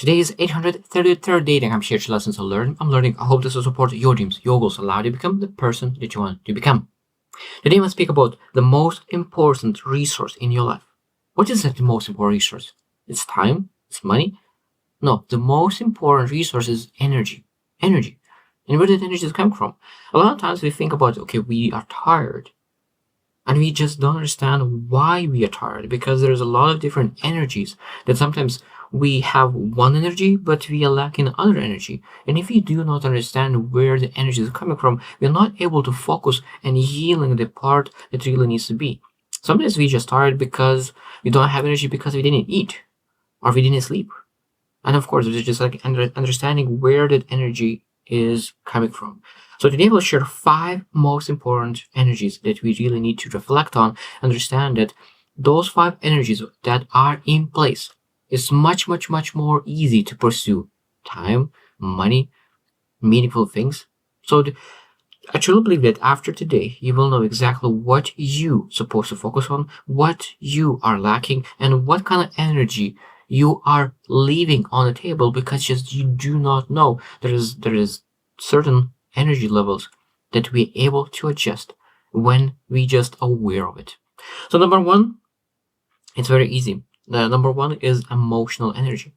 Today is 833rd day that I'm sharing lessons I learned. I'm learning. I hope this will support your dreams, your goals, allow you to become the person that you want to become. Today I speak about the most important resource in your life. What is that the most important resource? It's time? It's money? No, the most important resource is energy. Energy. And where did energy come from? A lot of times we think about, okay, we are tired. And we just don't understand why we are tired, because there's a lot of different energies that sometimes we have one energy, but we are lacking other energy. And if we do not understand where the energy is coming from, we're not able to focus and healing the part that really needs to be. Sometimes we just tired because we don't have energy because we didn't eat or we didn't sleep. And of course, it's just like understanding where that energy is coming from. So today we'll share 5 most important energies that we really need to reflect on, understand that those 5 energies that are in place is much more easy to pursue. Time, money, meaningful things. So I truly believe that after today, you will know exactly what you supposed to focus on, what you are lacking, and what kind of energy you are leaving on the table because just you do not know there is certain energy levels that we're able to adjust when we just aware of it. So number 1, it's very easy. The number 1 is emotional energy.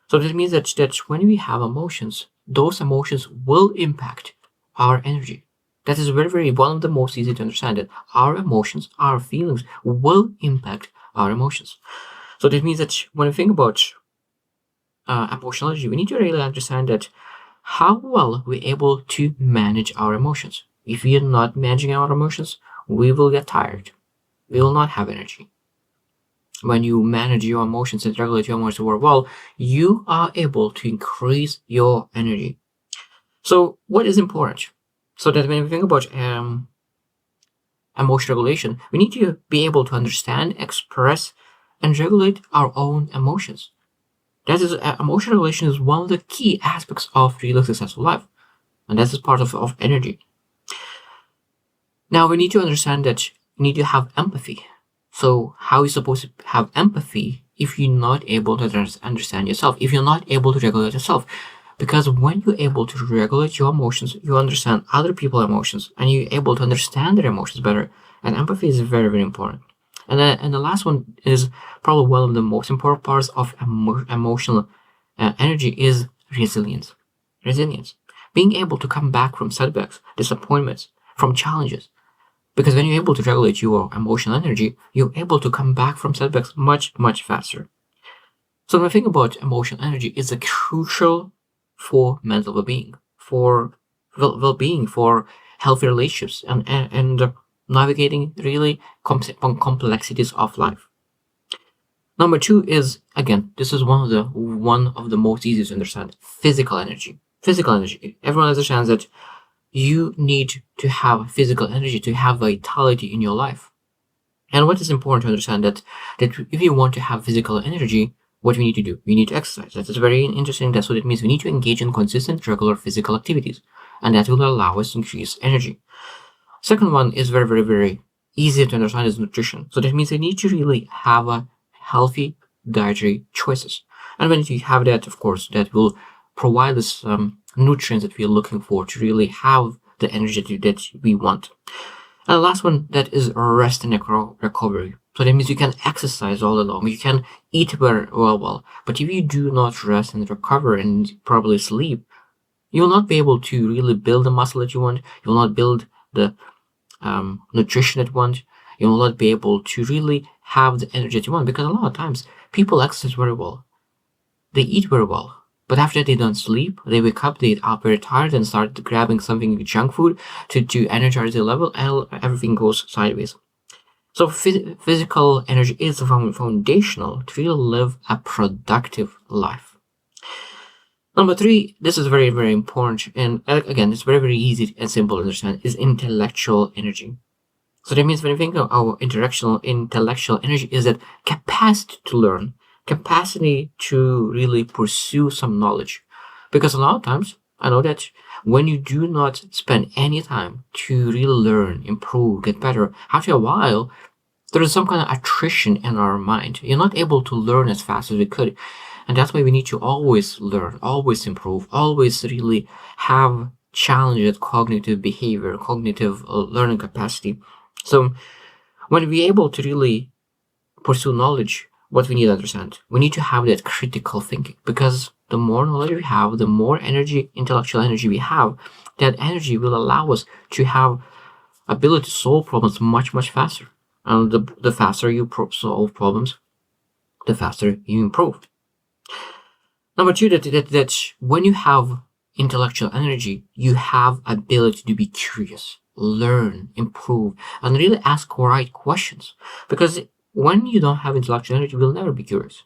So this means that when we have emotions, those emotions will impact our energy. That is very one of the most easy to understand, that our emotions, our feelings will impact our emotions. So this means that when we think about emotional energy, we need to really understand that how well we're able to manage our emotions. If we are not managing our emotions, we will get tired. We will not have energy. When you manage your emotions and regulate your emotions very well, you are able to increase your energy. So what is important? So that when we think about emotion regulation, we need to be able to understand, express, and regulate our own emotions. That is, emotion regulation is one of the key aspects of really successful life, and that is part of energy. Now we need to understand that you need to have empathy. So how are you supposed to have empathy if you're not able to understand yourself, if you're not able to regulate yourself? Because when you're able to regulate your emotions, you understand other people's emotions, and you're able to understand their emotions better. And empathy is very important. And the last one is probably one of the most important parts of emotional energy is resilience. Resilience. Being able to come back from setbacks, disappointments, from challenges. Because when you're able to regulate your emotional energy, you're able to come back from setbacks much faster. So when I think about emotional energy, it's a crucial for mental well-being, for well-being, for healthy relationships, and navigating really complexities of life. Number 2 is, again, this is one of the most easiest to understand, physical energy. Physical energy. Everyone understands that you need to have physical energy to have vitality in your life. And what is important to understand that if you want to have physical energy, what we need to do? We need to exercise. That is very interesting. That's what it means. We need to engage in consistent, regular physical activities, and that will allow us to increase energy. Second one is very easy to understand is nutrition. So that means we need to really have a healthy dietary choices. And when you have that, of course, that will provide us nutrients that we are looking for to really have the energy that we want. And the last one, that is rest and recovery. So that means you can exercise all along, you can eat very well, but if you do not rest and recover and probably sleep, you will not be able to really build the muscle that you want. You will not build the nutrition that you want. You will not be able to really have the energy that you want, because a lot of times people exercise very well, they eat very well, but after they don't sleep, they wake up, they are very tired and start grabbing something junk food to energize their level, and everything goes sideways. So physical energy is foundational to really live a productive life. Number 3, this is very important, and again, it's very easy and simple to understand, is intellectual energy. So that means when you think of our intellectual energy, is that capacity to learn, capacity to really pursue some knowledge. Because a lot of times, I know that when you do not spend any time to really learn, improve, get better, after a while, there is some kind of attrition in our mind. You're not able to learn as fast as we could. And that's why we need to always learn, always improve, always really have challenged cognitive behavior, cognitive learning capacity. So when we're able to really pursue knowledge, what we need to understand, we need to have that critical thinking, because the more knowledge we have, the more energy, intellectual energy we have, that energy will allow us to have ability to solve problems much, much faster. And the faster you solve problems, the faster you improve. Number two, that when you have intellectual energy, you have ability to be curious, learn, improve, and really ask right questions. Because when you don't have intellectual energy, you will never be curious.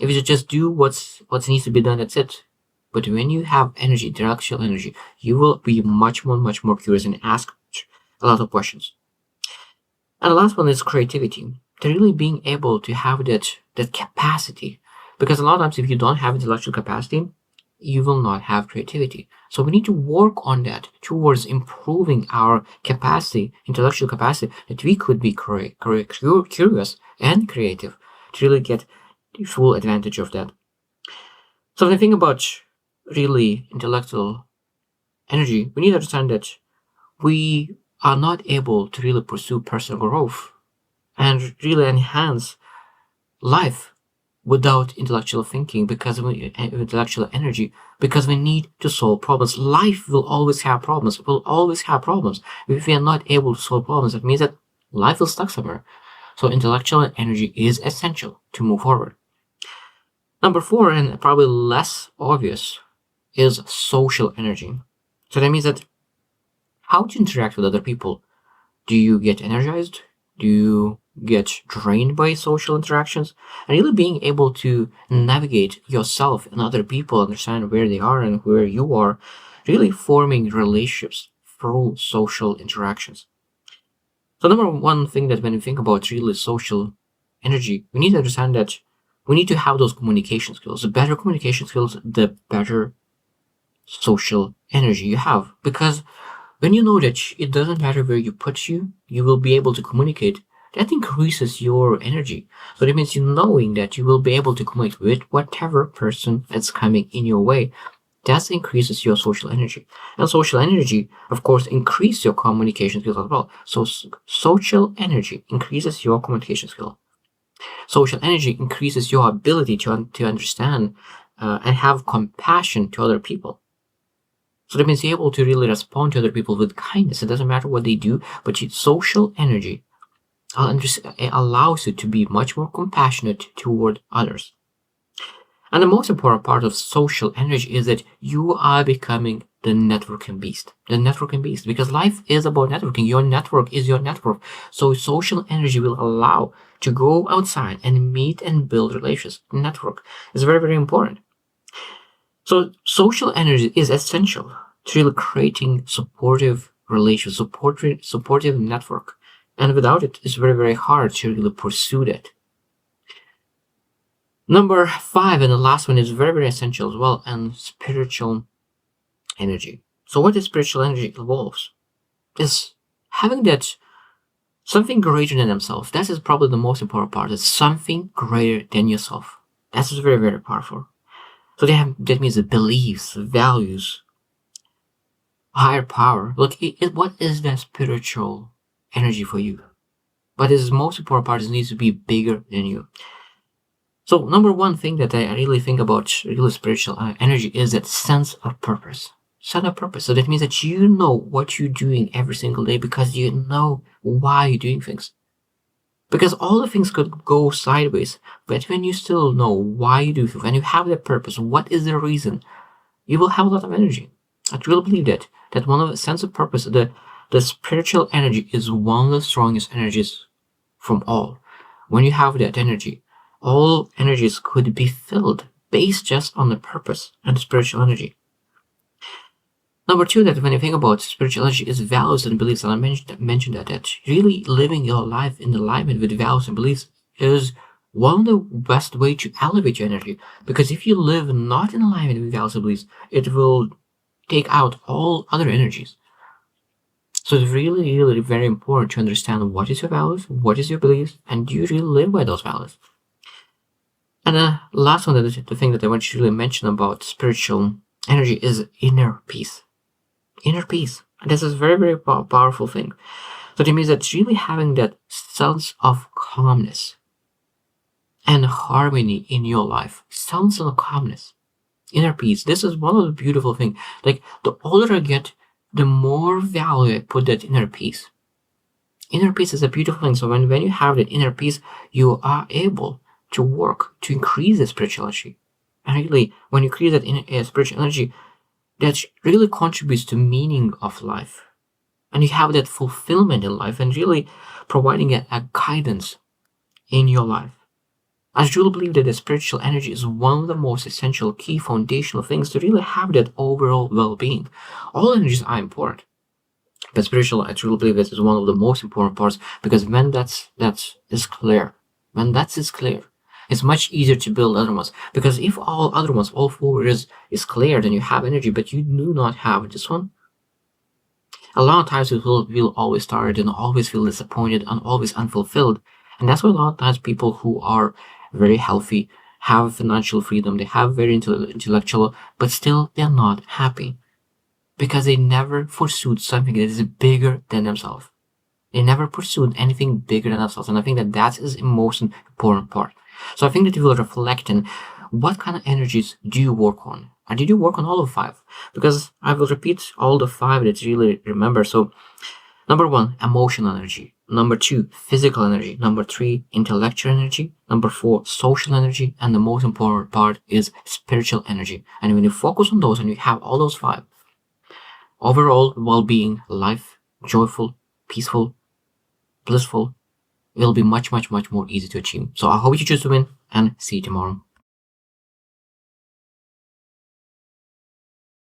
If you just do what needs to be done, that's it. But when you have energy, intellectual energy, you will be much more curious and ask a lot of questions. And the last one is creativity. To really being able to have that capacity. Because a lot of times if you don't have intellectual capacity, you will not have creativity. So we need to work on that towards improving our capacity, intellectual capacity, that we could be curious and creative to really get the full advantage of that. So when I think about really intellectual energy, we need to understand that we are not able to really pursue personal growth and really enhance life without intellectual thinking, because we intellectual energy, because we need to solve problems. Life will always have problems. We'll always have problems. If we are not able to solve problems, it means that life will stuck somewhere. So intellectual energy is essential to move forward. Number four, and probably less obvious, is social energy. So that means that how to interact with other people. Do you get energized? Do you get drained by social interactions? And really being able to navigate yourself and other people, understand where they are and where you are, really forming relationships through social interactions. So number one thing that when you think about really social energy, we need to understand that we need to have those communication skills. The better communication skills, the better social energy you have. Because when you know that it doesn't matter where you put you, you will be able to communicate. That increases your energy. So that means you knowing that you will be able to communicate with whatever person that's coming in your way. That increases your social energy. And social energy, of course, increases your communication skills as well. So social energy increases your communication skill. Social energy increases your ability to understand and have compassion to other people. So that means you're able to really respond to other people with kindness. It doesn't matter what they do, but social energy allows you to be much more compassionate toward others. And the most important part of social energy is that you are becoming the networking beast. The networking beast. Because life is about networking. Your network is your network. So social energy will allow to go outside and meet and build relations. Network is very, very important. So social energy is essential to really creating supportive relations, supportive network. And without it, it's very, very hard to really pursue that. Number five, and the last one, is very, very essential as well, and spiritual energy. So what is spiritual energy involves is having that something greater than themselves. That is probably the most important part. It's something greater than yourself. That's very, very powerful. So that means the beliefs, values, higher power. Look, what is that spiritual energy for you? But the most important part is it needs to be bigger than you. So number one thing that I really think about really spiritual energy is that sense of purpose. Sense of purpose. So that means that you know what you're doing every single day because you know why you're doing things. Because all the things could go sideways, but when you still know why you do things, when you have that purpose, what is the reason, you will have a lot of energy. I truly believe that one of the sense of purpose, the spiritual energy is one of the strongest energies from all. When you have that energy, all energies could be filled based just on the purpose and the spiritual energy. Number two, that when you think about spiritual energy is values and beliefs, and I mentioned that really living your life in alignment with values and beliefs is one of the best way to elevate your energy. Because if you live not in alignment with values and beliefs, it will take out all other energies. So it's really, really very important to understand what is your values, what is your beliefs, and do you really live by those values? And the last one, the thing that I want you to really mention about spiritual energy is inner peace. Inner peace. And this is a very, very powerful thing. So it means that it's really having that sense of calmness and harmony in your life. Sense of calmness. Inner peace. This is one of the beautiful things. Like, the older I get, the more value I put that inner peace. Inner peace is a beautiful thing. So when you have that inner peace, you are able to work to increase the spirituality. And really, when you increase that spiritual energy, that really contributes to meaning of life. And you have that fulfillment in life and really providing a guidance in your life. I truly believe that the spiritual energy is one of the most essential, key, foundational things to really have that overall well-being. All energies are important, but spiritual, I truly believe this is one of the most important parts, because when that is clear, it's much easier to build other ones. Because if all other ones, all four is clear, then you have energy, but you do not have this one. A lot of times you will always tired and always feel disappointed and always unfulfilled. And that's why a lot of times people who are very healthy, have financial freedom, they have very intellectual, but still they're not happy. Because they never pursued something that is bigger than themselves. They never pursued anything bigger than themselves. And I think that is the most important part. So I think that you will reflect on what kind of energies do you work on? Or did you work on all of five? Because I will repeat all the five that you really remember. So number 1, emotional energy. Number 2, physical energy. Number 3, intellectual energy. Number 4, social energy. And the most important part is spiritual energy. And when you focus on those and you have all those 5, overall well-being, life, joyful, peaceful, blissful, will be much, much, much more easy to achieve. So I hope you choose to win, and see you tomorrow.